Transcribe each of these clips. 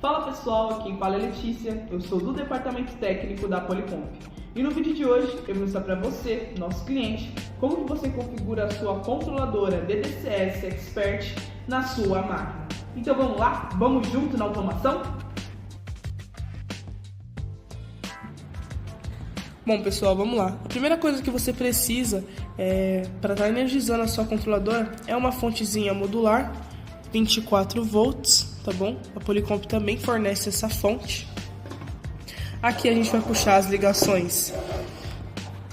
Fala pessoal, aqui fala é Letícia, eu sou do departamento técnico da Policomp. E no vídeo de hoje eu vou mostrar para você, nosso cliente, como que você configura a sua controladora DDCS Expert na sua máquina. Então vamos lá? Vamos junto na automação? Bom pessoal, vamos lá. A primeira coisa que você precisa para estar energizando a sua controladora é uma fontezinha modular, 24 volts, tá bom? A Policomp também fornece essa fonte. Aqui a gente vai puxar as ligações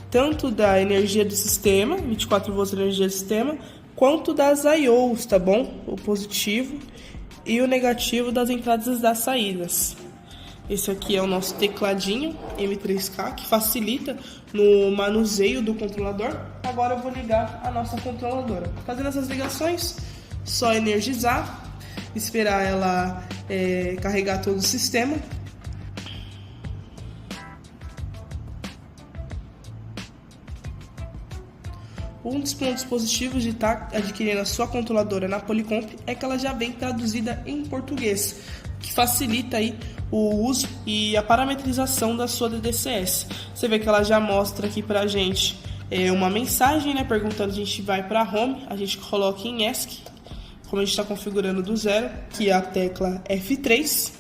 tanto da energia do sistema, 24 volts da energia do sistema, quanto das IOs, tá bom? O positivo e o negativo das entradas e das saídas. Esse aqui é o nosso tecladinho M3K, que facilita no manuseio do controlador. Agora eu vou ligar a nossa controladora. Fazendo essas ligações, só energizar, esperar ela carregar todo o sistema. Um dos pontos positivos de estar adquirindo a sua controladora na Policomp é que ela já vem traduzida em português, que facilita aí o uso e a parametrização da sua DDCS. Você vê que ela já mostra aqui pra gente uma mensagem, né, perguntando se a gente vai para Home, a gente coloca em ESC, como a gente está configurando do zero, que é a tecla F3.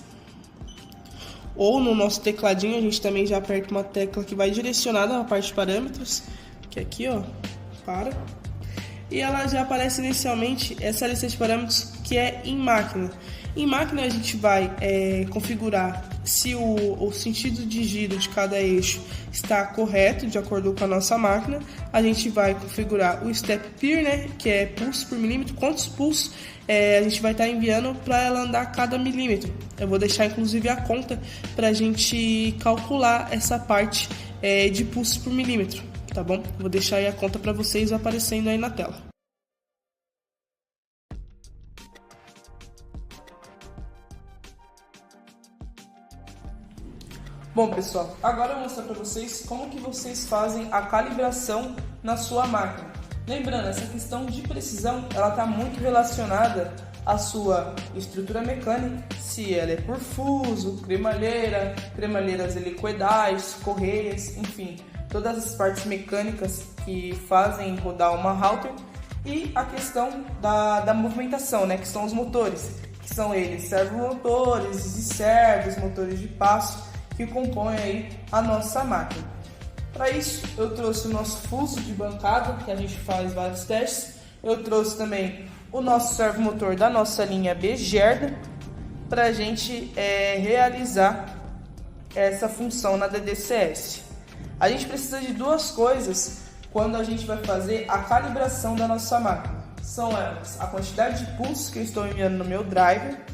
Ou no nosso tecladinho a gente também já aperta uma tecla que vai direcionada na parte de parâmetros, que é aqui, ó, para. E ela já aparece inicialmente essa lista de parâmetros que é em máquina. Em máquina a gente vai configurar se o sentido de giro de cada eixo está correto, de acordo com a nossa máquina. A gente vai configurar o step per, né, que é pulso por milímetro, quantos pulsos a gente vai estar enviando para ela andar cada milímetro. Eu vou deixar inclusive a conta para a gente calcular essa parte de pulso por milímetro, tá bom? Vou deixar aí a conta para vocês aparecendo aí na tela. Bom pessoal, agora eu vou mostrar para vocês como que vocês fazem a calibração na sua máquina. Lembrando, essa questão de precisão, ela está muito relacionada à sua estrutura mecânica, se ela é por fuso, cremalheiras helicoidais, correias, enfim, todas as partes mecânicas que fazem rodar uma router, e a questão da movimentação, né, que são os motores, que são eles servomotores e servos, motores de passo, que compõem aí a nossa máquina. Para isso, eu trouxe o nosso fuso de bancada, que a gente faz vários testes. Eu trouxe também o nosso servomotor da nossa linha Begerda, para a gente realizar essa função na DDCS. A gente precisa de duas coisas quando a gente vai fazer a calibração da nossa máquina. São elas a quantidade de pulsos que eu estou enviando no meu driver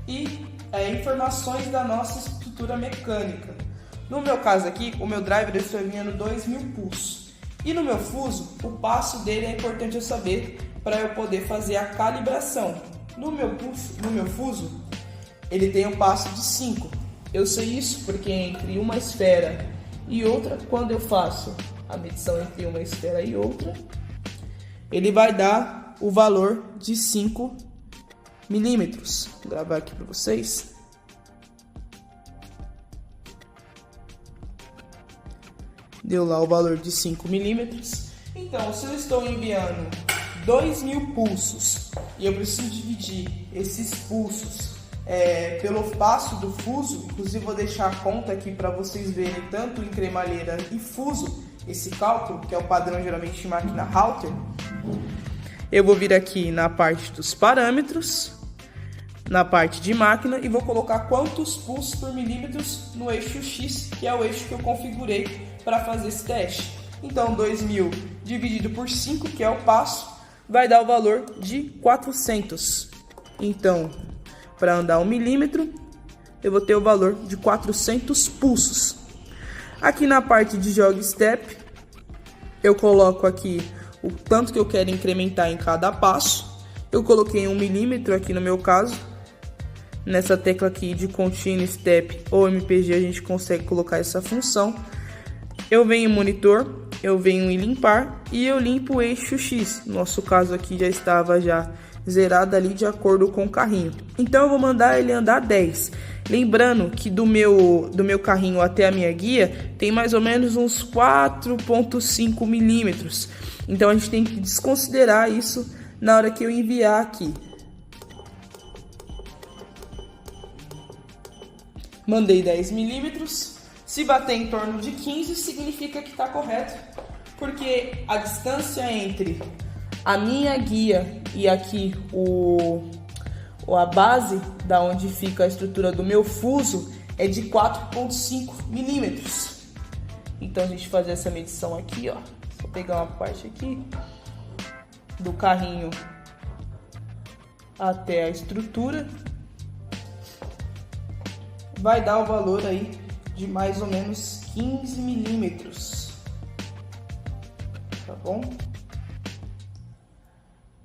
e informações da nossa estrutura mecânica. No meu caso aqui, o meu driver eu estou enviando 2.000 pulsos. E no meu fuso, o passo dele é importante eu saber para eu poder fazer a calibração. No meu fuso, ele tem um passo de 5. Eu sei isso porque entre uma esfera e outra, quando eu faço a medição entre uma esfera e outra, ele vai dar o valor de 5 milímetros. Vou gravar aqui para vocês. Deu lá o valor de 5 milímetros. Então, se eu estou enviando 2.000 pulsos e eu preciso dividir esses pulsos pelo passo do fuso, inclusive vou deixar a conta aqui para vocês verem tanto em cremalheira e fuso esse cálculo, que é o padrão geralmente de máquina router. Eu vou vir aqui na parte dos parâmetros, na parte de máquina, e vou colocar quantos pulsos por milímetros no eixo X, que é o eixo que eu configurei para fazer esse teste. Então 2.000 dividido por 5, que é o passo, vai dar o valor de 400. Então, para andar 1 milímetro, eu vou ter o valor de 400 pulsos. Aqui na parte de jog step, eu coloco aqui o tanto que eu quero incrementar em cada passo. Eu coloquei 1 milímetro aqui no meu caso. Nessa tecla aqui de Continue Step ou MPG a gente consegue colocar essa função. Eu venho em monitor, eu venho em limpar e eu limpo o eixo X. No nosso caso aqui já estava zerada ali de acordo com o carrinho. Então eu vou mandar ele andar 10. Lembrando que do meu carrinho até a minha guia tem mais ou menos uns 4,5 milímetros. Então a gente tem que desconsiderar isso na hora que eu enviar aqui. Mandei 10 milímetros. Se bater em torno de 15 significa que está correto, porque a distância entre a minha guia e aqui a base da onde fica a estrutura do meu fuso é de 4,5 milímetros. Então a gente fazer essa medição aqui, ó. Vou pegar uma parte aqui do carrinho até a estrutura. Vai dar o valor aí de mais ou menos 15 milímetros. Tá bom?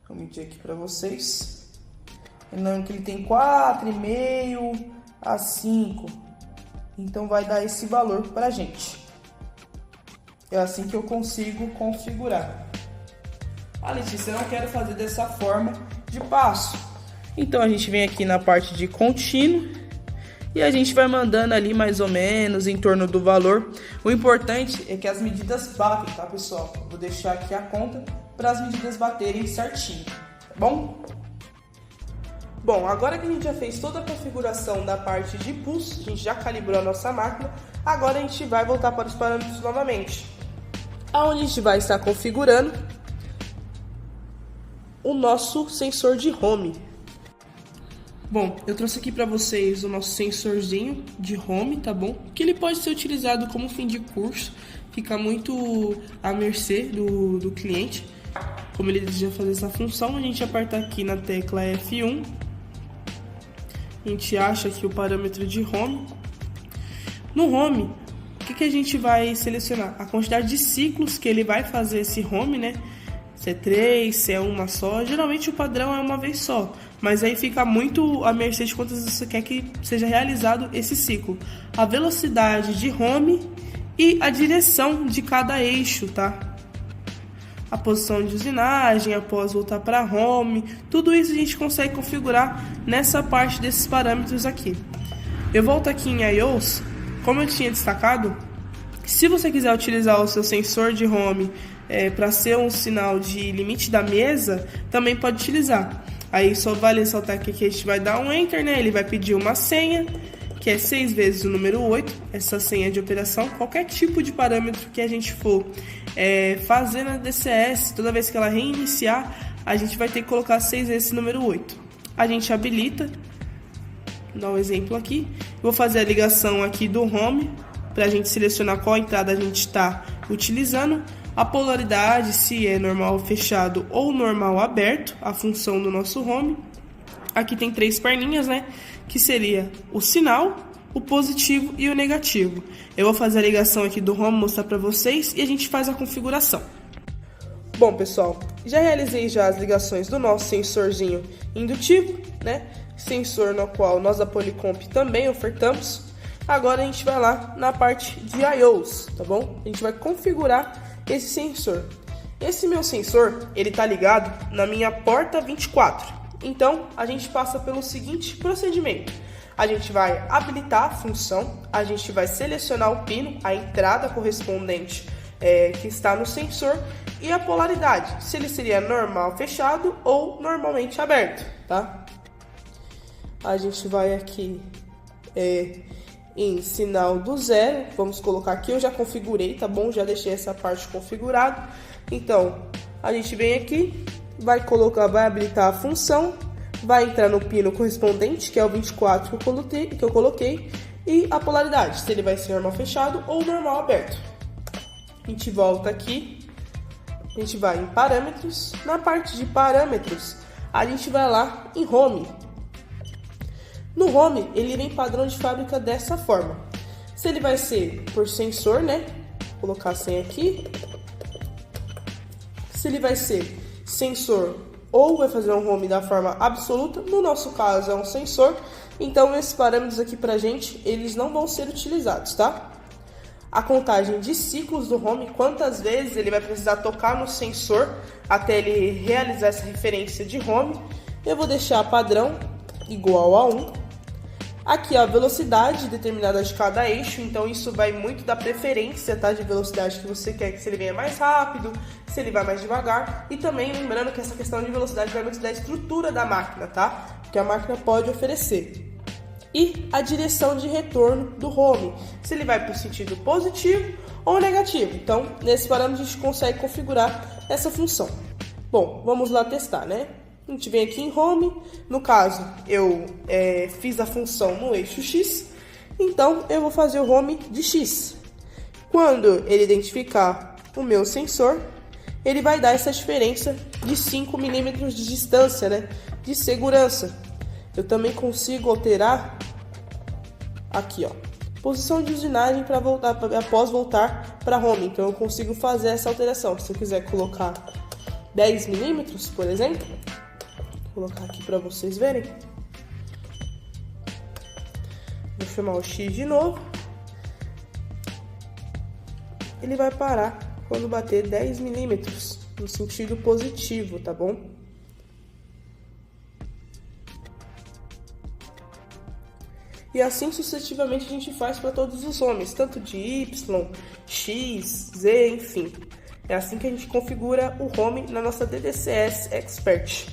Vou medir aqui para vocês. Lembrando que ele tem 4,5 a 5. Então vai dar esse valor pra gente. É assim que eu consigo configurar. Ah, Letícia, eu não quero fazer dessa forma de passo. Então a gente vem aqui na parte de contínuo e a gente vai mandando ali mais ou menos em torno do valor. O importante é que as medidas batem, tá, pessoal? Vou deixar aqui a conta para as medidas baterem certinho, tá bom? Bom, agora que a gente já fez toda a configuração da parte de pulso, a gente já calibrou a nossa máquina, agora a gente vai voltar para os parâmetros novamente. Onde a gente vai estar configurando o nosso sensor de home. Bom, eu trouxe aqui para vocês o nosso sensorzinho de home, tá bom? Que ele pode ser utilizado como fim de curso, fica muito à mercê do cliente. Como ele deseja fazer essa função, a gente aperta aqui na tecla F1. A gente acha aqui o parâmetro de home. No home, o que a gente vai selecionar? A quantidade de ciclos que ele vai fazer esse home, né? Se é 3, se é uma só. Geralmente o padrão é uma vez só, mas aí fica muito à mercê de quantas você quer que seja realizado esse ciclo. A velocidade de home e a direção de cada eixo, tá? A posição de usinagem após voltar para home, tudo isso a gente consegue configurar nessa parte desses parâmetros aqui. Eu volto aqui em iOS, como eu tinha destacado, se você quiser utilizar o seu sensor de home para ser um sinal de limite da mesa, também pode utilizar. Aí só vale ressaltar que aqui a gente vai dar um Enter, né? Ele vai pedir uma senha, que é 6 vezes o número 8, essa senha de operação. Qualquer tipo de parâmetro que a gente for fazer na DCS, toda vez que ela reiniciar, a gente vai ter que colocar 6 vezes esse número 8. A gente habilita, vou dar um exemplo aqui. Vou fazer a ligação aqui do home, para a gente selecionar qual entrada a gente está utilizando. A polaridade, se é normal fechado ou normal aberto, a função do nosso home. Aqui tem 3 perninhas, né? Que seria o sinal, o positivo e o negativo. Eu vou fazer a ligação aqui do home, mostrar para vocês e a gente faz a configuração. Bom, pessoal, já realizei as ligações do nosso sensorzinho indutivo, né? Sensor no qual nós da Policomp também ofertamos. Agora a gente vai lá na parte de iOS, tá bom? A gente vai configurar esse sensor. Esse meu sensor, ele tá ligado na minha porta 24. Então, a gente passa pelo seguinte procedimento. A gente vai habilitar a função, a gente vai selecionar o pino, a entrada correspondente que está no sensor e a polaridade, se ele seria normal fechado ou normalmente aberto, tá? A gente vai aqui em sinal do 0, vamos colocar aqui, eu já configurei, tá bom? Já deixei essa parte configurada. Então, a gente vem aqui, vai habilitar a função, vai entrar no pino correspondente, que é o 24 que eu coloquei, e a polaridade, se ele vai ser normal fechado ou normal aberto. A gente volta aqui, a gente vai em parâmetros, na parte de parâmetros, a gente vai lá em home. No home, ele vem padrão de fábrica dessa forma. Se ele vai ser por sensor, né? Vou colocar a senha aqui. Se ele vai ser sensor ou vai fazer um home da forma absoluta, no nosso caso é um sensor, então esses parâmetros aqui pra gente, eles não vão ser utilizados, tá? A contagem de ciclos do home, quantas vezes ele vai precisar tocar no sensor até ele realizar essa referência de home, eu vou deixar padrão igual a 1. Aqui a velocidade determinada de cada eixo, então isso vai muito da preferência, tá, de velocidade que você quer, que se ele venha mais rápido, se ele vai mais devagar. E também lembrando que essa questão de velocidade vai muito da estrutura da máquina, tá, que a máquina pode oferecer. E a direção de retorno do home, se ele vai para o sentido positivo ou negativo. Então, nesse parâmetro a gente consegue configurar essa função. Bom, vamos lá testar, né? A gente vem aqui em home, no caso eu fiz a função no eixo X, então eu vou fazer o home de X. Quando ele identificar o meu sensor, ele vai dar essa diferença de 5 milímetros de distância, né, de segurança. Eu também consigo alterar aqui, ó, posição de usinagem para voltar após voltar para home. Então eu consigo fazer essa alteração. Se eu quiser colocar 10 milímetros, por exemplo, vou colocar aqui para vocês verem. Vou chamar o X de novo. Ele vai parar quando bater 10 milímetros no sentido positivo, tá bom? E assim sucessivamente a gente faz para todos os homes, tanto de Y, X, Z, enfim. É assim que a gente configura o home na nossa DDCS Expert.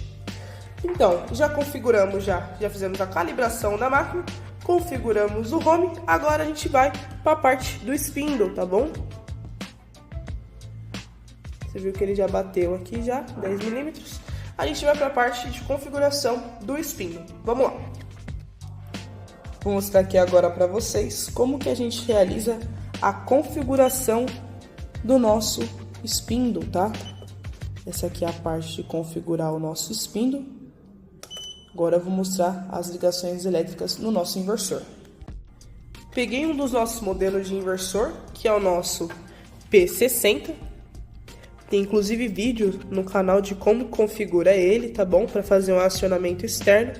Então, já configuramos, já fizemos a calibração da máquina, configuramos o home, agora a gente vai para a parte do spindle, tá bom? Você viu que ele já bateu aqui já, 10 milímetros. A gente vai para a parte de configuração do spindle. Vamos lá. Vou mostrar aqui agora para vocês como que a gente realiza a configuração do nosso spindle, tá? Essa aqui é a parte de configurar o nosso spindle. Agora eu vou mostrar as ligações elétricas no nosso inversor. Peguei um dos nossos modelos de inversor, que é o nosso P60. Tem inclusive vídeo no canal de como configura ele, tá bom? Para fazer um acionamento externo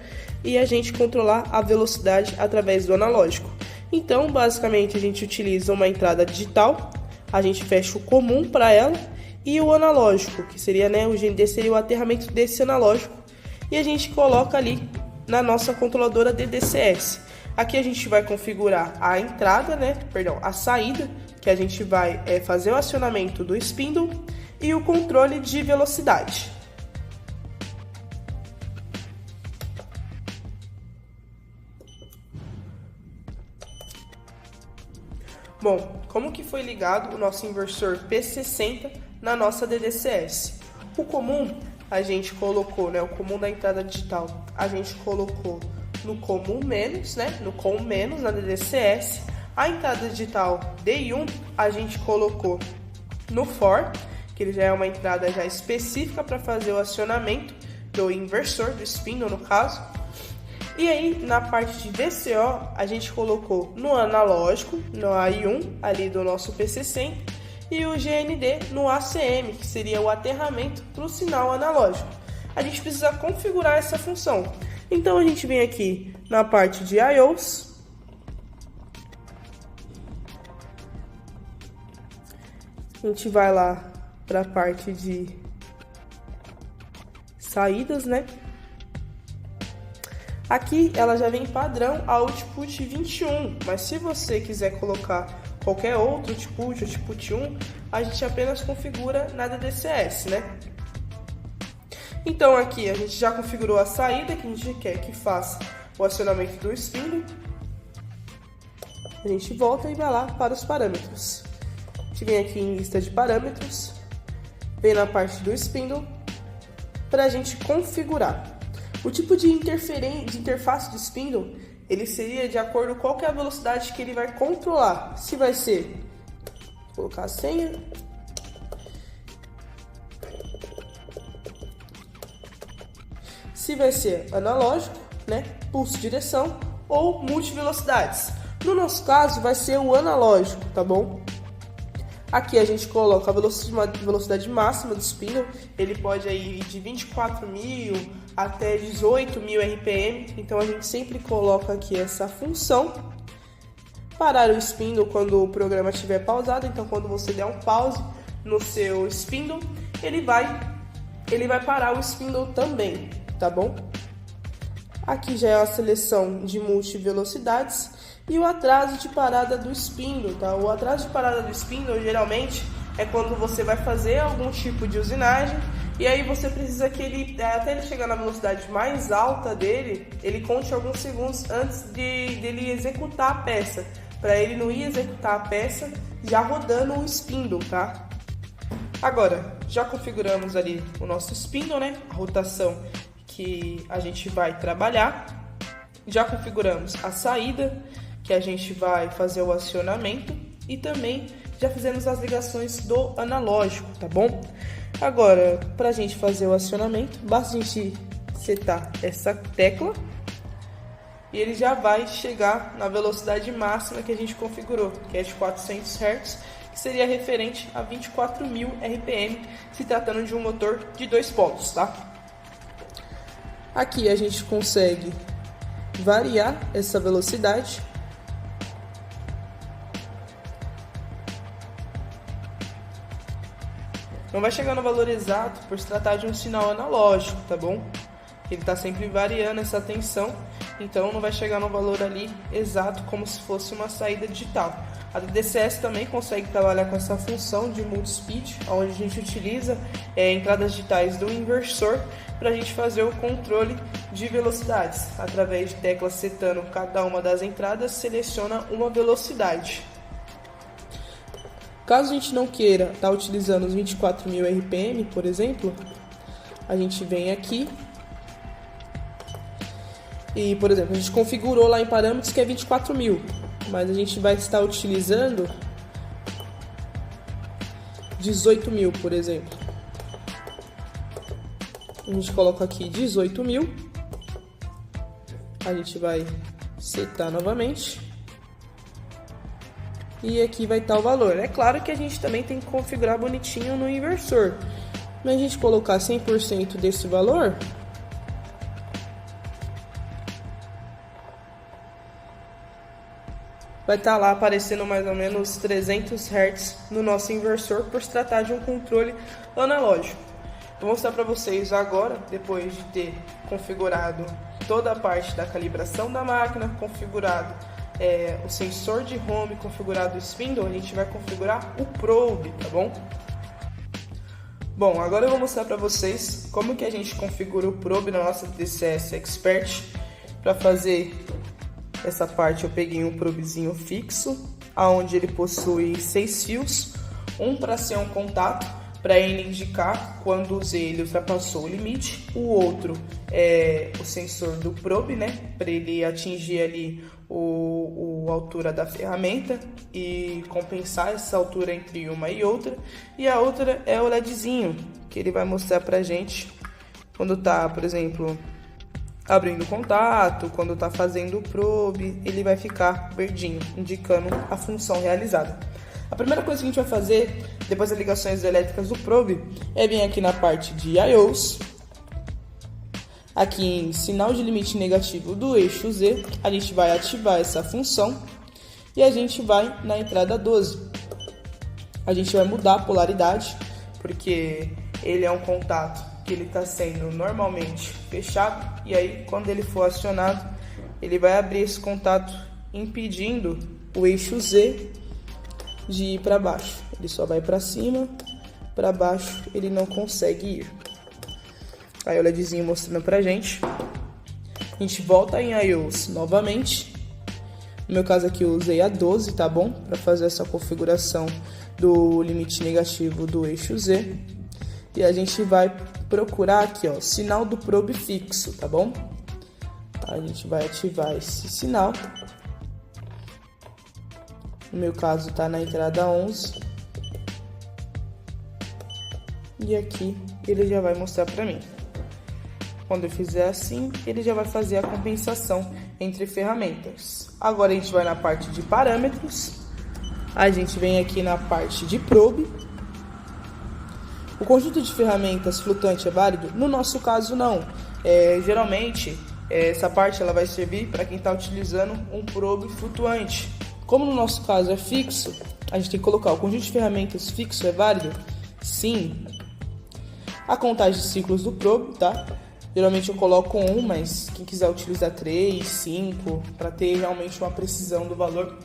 e a gente controlar a velocidade através do analógico. Então, basicamente, a gente utiliza uma entrada digital, a gente fecha o comum para ela e o analógico, que seria, né, o GND seria o aterramento desse analógico. E a gente coloca ali na nossa controladora DDCS. Aqui a gente vai configurar a entrada, né? Perdão, a saída, que a gente vai fazer o acionamento do spindle e o controle de velocidade. Bom, como que foi ligado o nosso inversor P60 na nossa DDCS? O comum a gente colocou, né, o comum da entrada digital, a gente colocou no comum menos, né, no com menos na DDCS. A entrada digital DI1 a gente colocou no for, que ele já é uma entrada já específica para fazer o acionamento do inversor, do spindle no caso. E aí na parte de DCO a gente colocou no analógico, no AI1 ali do nosso P60, e o GND no ACM, que seria o aterramento para o sinal analógico. A gente precisa configurar essa função. Então a gente vem aqui na parte de IOs, a gente vai lá para a parte de saídas, né? Aqui ela já vem padrão output 21, mas se você quiser colocar qualquer outro output, output 1, a gente apenas configura na DDCS, né? Então aqui a gente já configurou a saída, que a gente quer que faça o acionamento do spindle. A gente volta e vai lá para os parâmetros. A gente vem aqui em lista de parâmetros, vem na parte do spindle, para a gente configurar. O tipo de interface do spindle, ele seria de acordo com qual que é a velocidade que ele vai controlar. Se vai ser, vou colocar a senha, se vai ser analógico, né, pulso direção ou multivelocidades. No nosso caso vai ser o analógico, tá bom? Aqui a gente coloca a velocidade máxima do spindle, ele pode ir de 24.000 até 18.000 RPM, então a gente sempre coloca aqui essa função. Parar o spindle quando o programa estiver pausado, então quando você der um pause no seu spindle, ele vai parar o spindle também, tá bom? Aqui já é a seleção de multivelocidades e o atraso de parada do spindle, tá? O atraso de parada do spindle geralmente é quando você vai fazer algum tipo de usinagem e aí você precisa que ele, até ele chegar na velocidade mais alta dele, ele conte alguns segundos antes dele executar a peça, para ele não ir executar a peça já rodando o spindle, tá? Agora, já configuramos ali o nosso spindle, né? A rotação que a gente vai trabalhar. Já configuramos a saída, que a gente vai fazer o acionamento, e também já fizemos as ligações do analógico, tá bom? Agora, para a gente fazer o acionamento, basta a gente setar essa tecla e ele já vai chegar na velocidade máxima que a gente configurou, que é de 400 Hz, que seria referente a 24.000 RPM, se tratando de um motor de 2 polos, tá? Aqui a gente consegue variar essa velocidade. Não vai chegar no valor exato por se tratar de um sinal analógico, tá bom? Ele está sempre variando essa tensão, então não vai chegar no valor ali exato como se fosse uma saída digital. A DDCS também consegue trabalhar com essa função de multispeed, onde a gente utiliza entradas digitais do inversor para a gente fazer o controle de velocidades. Através de teclas setando cada uma das entradas, seleciona uma velocidade. Caso a gente não queira estar utilizando os 24.000 RPM, por exemplo, a gente vem aqui e, por exemplo, a gente configurou lá em parâmetros que é 24.000, mas a gente vai estar utilizando 18.000, por exemplo. A gente coloca aqui 18.000, a gente vai setar novamente. E aqui vai estar o valor. É claro que a gente também tem que configurar bonitinho no inversor. Mas a gente colocar 100% desse valor, vai estar lá aparecendo mais ou menos 300 Hz no nosso inversor, por se tratar de um controle analógico. Vou mostrar para vocês agora, depois de ter configurado toda a parte da calibração da máquina, configurado o sensor de home, configurado o spindle, a gente vai configurar o probe, tá bom? Bom, agora eu vou mostrar para vocês como que a gente configura o probe na nossa DCS Expert. Para fazer essa parte eu peguei um probezinho fixo, onde ele possui 6 fios, um para ser um contato, para ele indicar quando o Z ele ultrapassou o limite, o outro é o sensor do probe, né, para ele atingir ali a altura da ferramenta e compensar essa altura entre uma e outra, e a outra é o LEDzinho, que ele vai mostrar pra gente quando tá, por exemplo, abrindo contato, quando tá fazendo o probe, ele vai ficar verdinho, indicando a função realizada. A primeira coisa que a gente vai fazer, depois das ligações elétricas do probe, é vir aqui na parte de IOs, aqui em sinal de limite negativo do eixo Z, a gente vai ativar essa função e a gente vai na entrada 12. A gente vai mudar a polaridade, porque ele é um contato que ele está sendo normalmente fechado, e aí quando ele for acionado, ele vai abrir esse contato, impedindo o eixo Z de ir para baixo. Ele só vai para cima, para baixo ele não consegue ir. Aí o LEDzinho mostrando pra gente. A gente volta em IOs novamente. No meu caso aqui eu usei a 12, tá bom? Para fazer essa configuração do limite negativo do eixo Z. E a gente vai procurar aqui, ó, sinal do probe fixo, tá bom? A gente vai ativar esse sinal. No meu caso tá na entrada 11. E aqui ele já vai mostrar pra mim. Quando eu fizer assim, ele já vai fazer a compensação entre ferramentas. Agora a gente vai na parte de parâmetros. A gente vem aqui na parte de probe. O conjunto de ferramentas flutuante é válido? No nosso caso, não. Geralmente, essa parte ela vai servir para quem está utilizando um probe flutuante. Como no nosso caso é fixo, a gente tem que colocar o conjunto de ferramentas fixo é válido? Sim. A contagem de ciclos do probe, tá? Geralmente eu coloco 1, mas quem quiser utilizar 3, 5, para ter realmente uma precisão do valor,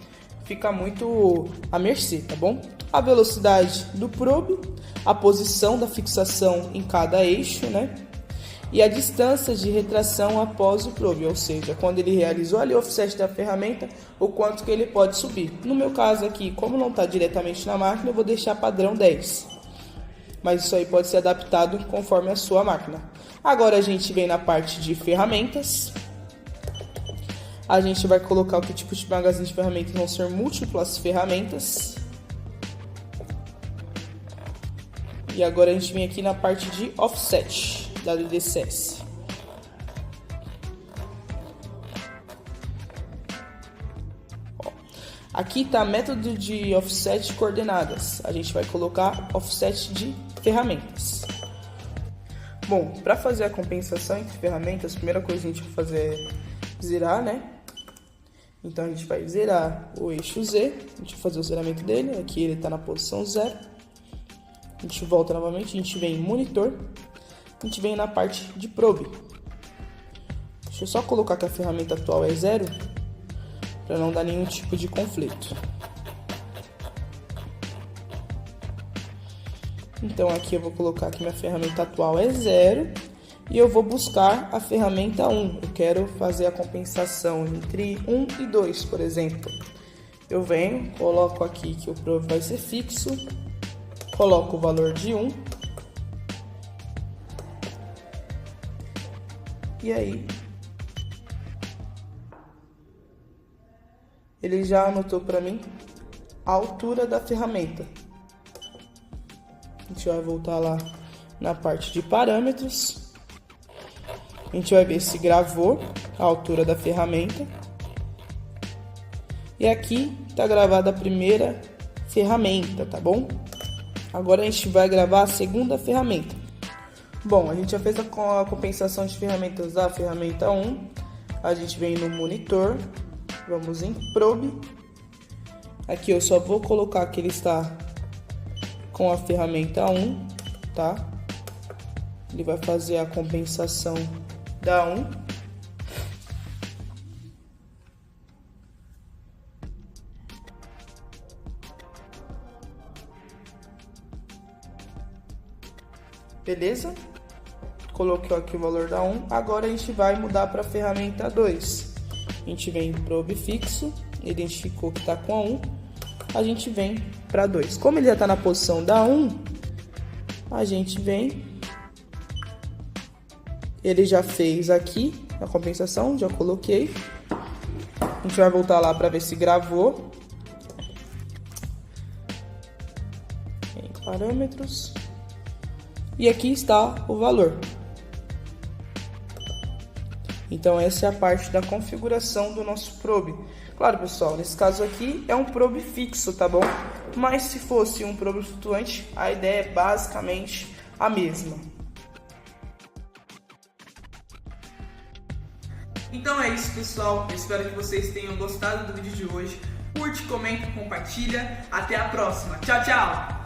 fica muito à mercê, tá bom? A velocidade do probe, a posição da fixação em cada eixo, né? E a distância de retração após o probe, ou seja, quando ele realizou ali o offset da ferramenta, o quanto que ele pode subir. No meu caso aqui, como não está diretamente na máquina, eu vou deixar padrão 10. Mas isso aí pode ser adaptado conforme a sua máquina. Agora a gente vem na parte de ferramentas. A gente vai colocar o que tipo de magazine de ferramentas vão ser múltiplas ferramentas. E agora a gente vem aqui na parte de offset da DDCS. Aqui está método de offset coordenadas. A gente vai colocar offset de ferramentas. Bom, para fazer a compensação entre ferramentas, a primeira coisa que a gente vai fazer é zerar, né? Então a gente vai zerar o eixo Z, a gente vai fazer o zeramento dele, aqui ele está na posição 0. A gente volta novamente, a gente vem em monitor, a gente vem na parte de probe. Deixa eu só colocar que a ferramenta atual é 0, para não dar nenhum tipo de conflito. Então aqui eu vou colocar que minha ferramenta atual é 0 e eu vou buscar a ferramenta 1. Eu quero fazer a compensação entre 1 e 2, por exemplo. Eu venho, coloco aqui que o probe vai ser fixo, coloco o valor de 1 e aí ele já anotou para mim a altura da ferramenta. A gente vai voltar lá na parte de parâmetros. A gente vai ver se gravou a altura da ferramenta. E aqui está gravada a primeira ferramenta, tá bom? Agora a gente vai gravar a segunda ferramenta. Bom, a gente já fez a compensação de ferramentas da ferramenta 1. A gente vem no monitor. Vamos em probe. Aqui eu só vou colocar que ele está com a ferramenta 1, tá? Ele vai fazer a compensação da 1. Beleza? Coloquei aqui o valor da 1. Agora a gente vai mudar para a ferramenta 2. A gente vem em probe fixo, identificou que está com a 1, a gente vem para 2. Como ele já está na posição da 1, a gente vem, ele já fez aqui a compensação, já coloquei. A gente vai voltar lá para ver se gravou. Em parâmetros. E aqui está o valor. Então essa é a parte da configuração do nosso probe. Claro, pessoal, nesse caso aqui é um probe fixo, tá bom? Mas se fosse um probe flutuante, a ideia é basicamente a mesma. Então é isso, pessoal. Eu espero que vocês tenham gostado do vídeo de hoje. Curte, comenta, compartilha. Até a próxima. Tchau, tchau!